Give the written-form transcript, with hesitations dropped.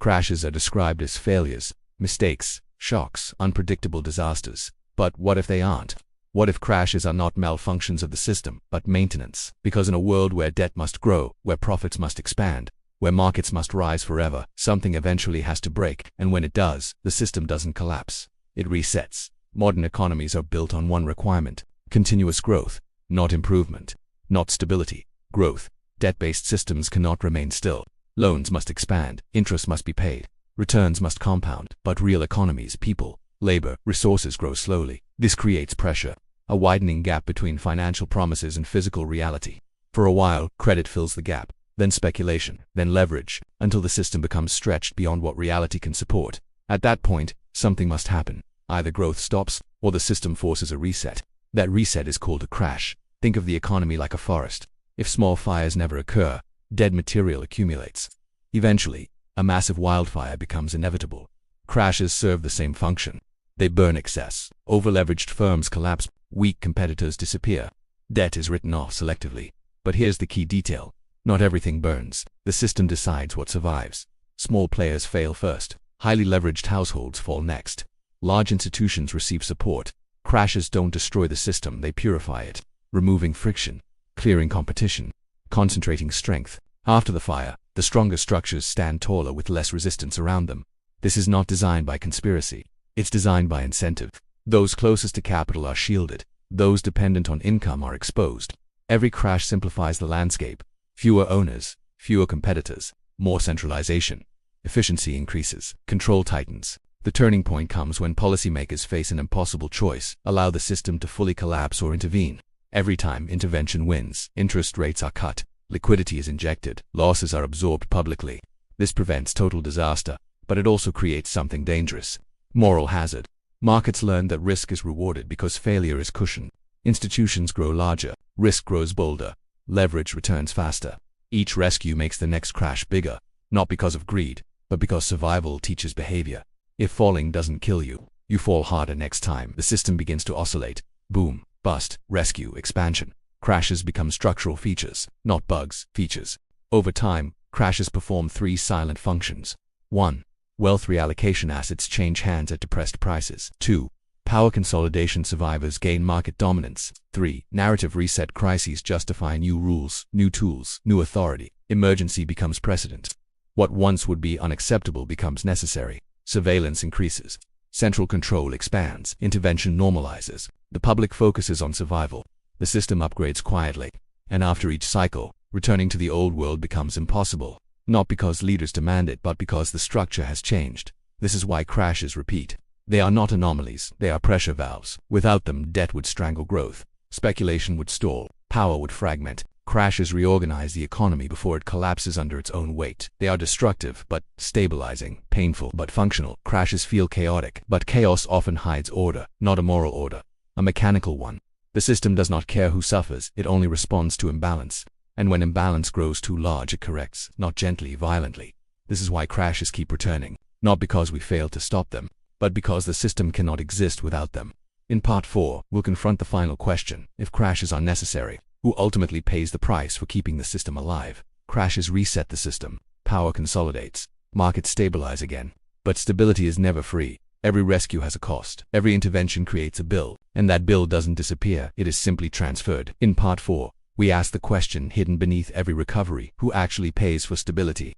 Crashes are described as failures, mistakes, shocks, unpredictable disasters. But what if they aren't? What if crashes are not malfunctions of the system, but maintenance? Because in a world where debt must grow, where profits must expand, where markets must rise forever, something eventually has to break, and when it does, the system doesn't collapse. It resets. Modern economies are built on one requirement: continuous growth, not improvement, not stability, growth. Debt-based systems cannot remain still. Loans must expand, interest must be paid, returns must compound. But real economies, people, labor, resources grow slowly. This creates pressure, a widening gap between financial promises and physical reality. For a while, credit fills the gap, then speculation, then leverage, until the system becomes stretched beyond what reality can support. At that point, something must happen. Either growth stops, or the system forces a reset. That reset is called a crash. Think of the economy like a forest. If small fires never occur, dead material accumulates. Eventually, a massive wildfire becomes inevitable. Crashes serve the same function. They burn excess. Over-leveraged firms collapse. Weak competitors disappear. Debt is written off selectively. But here's the key detail. Not everything burns. The system decides what survives. Small players fail first. Highly leveraged households fall next. Large institutions receive support. Crashes don't destroy the system, they purify it, removing friction, clearing competition, concentrating strength. After the fire, the stronger structures stand taller with less resistance around them. This is not designed by conspiracy. It's designed by incentive. Those closest to capital are shielded. Those dependent on income are exposed. Every crash simplifies the landscape. Fewer owners, fewer competitors, more centralization. Efficiency increases, control tightens. The turning point comes when policymakers face an impossible choice: allow the system to fully collapse or intervene. Every time intervention wins, interest rates are cut, liquidity is injected, losses are absorbed publicly. This prevents total disaster, but it also creates something dangerous: moral hazard. Markets learn that risk is rewarded because failure is cushioned. Institutions grow larger, risk grows bolder, leverage returns faster. Each rescue makes the next crash bigger, not because of greed, but because survival teaches behavior. If falling doesn't kill you, you fall harder next time. The system begins to oscillate. Boom, bust, rescue, expansion. Crashes become structural features, not bugs, features. Over time, crashes perform three silent functions. 1. Wealth reallocation: assets change hands at depressed prices. 2. Power consolidation: survivors gain market dominance. 3. Narrative reset: crises justify new rules, new tools, new authority. Emergency becomes precedent. What once would be unacceptable becomes necessary. Surveillance increases. Central control expands. Intervention normalizes. The public focuses on survival. The system upgrades quietly. And after each cycle, returning to the old world becomes impossible. Not because leaders demand it, but because the structure has changed. This is why crashes repeat. They are not anomalies, they are pressure valves. Without them, debt would strangle growth. Speculation would stall. Power would fragment. Crashes reorganize the economy before it collapses under its own weight. They are destructive, but stabilizing, painful, but functional. Crashes feel chaotic, but chaos often hides order, not a moral order, a mechanical one. The system does not care who suffers, it only responds to imbalance. And when imbalance grows too large, it corrects, not gently, violently. This is why crashes keep returning, not because we failed to stop them, but because the system cannot exist without them. In Part 4, we'll confront the final question: if crashes are necessary, who ultimately pays the price for keeping the system alive? Crashes reset the system, power consolidates, markets stabilize again. But stability is never free. Every rescue has a cost. Every intervention creates a bill, and that bill doesn't disappear, it is simply transferred. In Part 4, we ask the question hidden beneath every recovery: who actually pays for stability?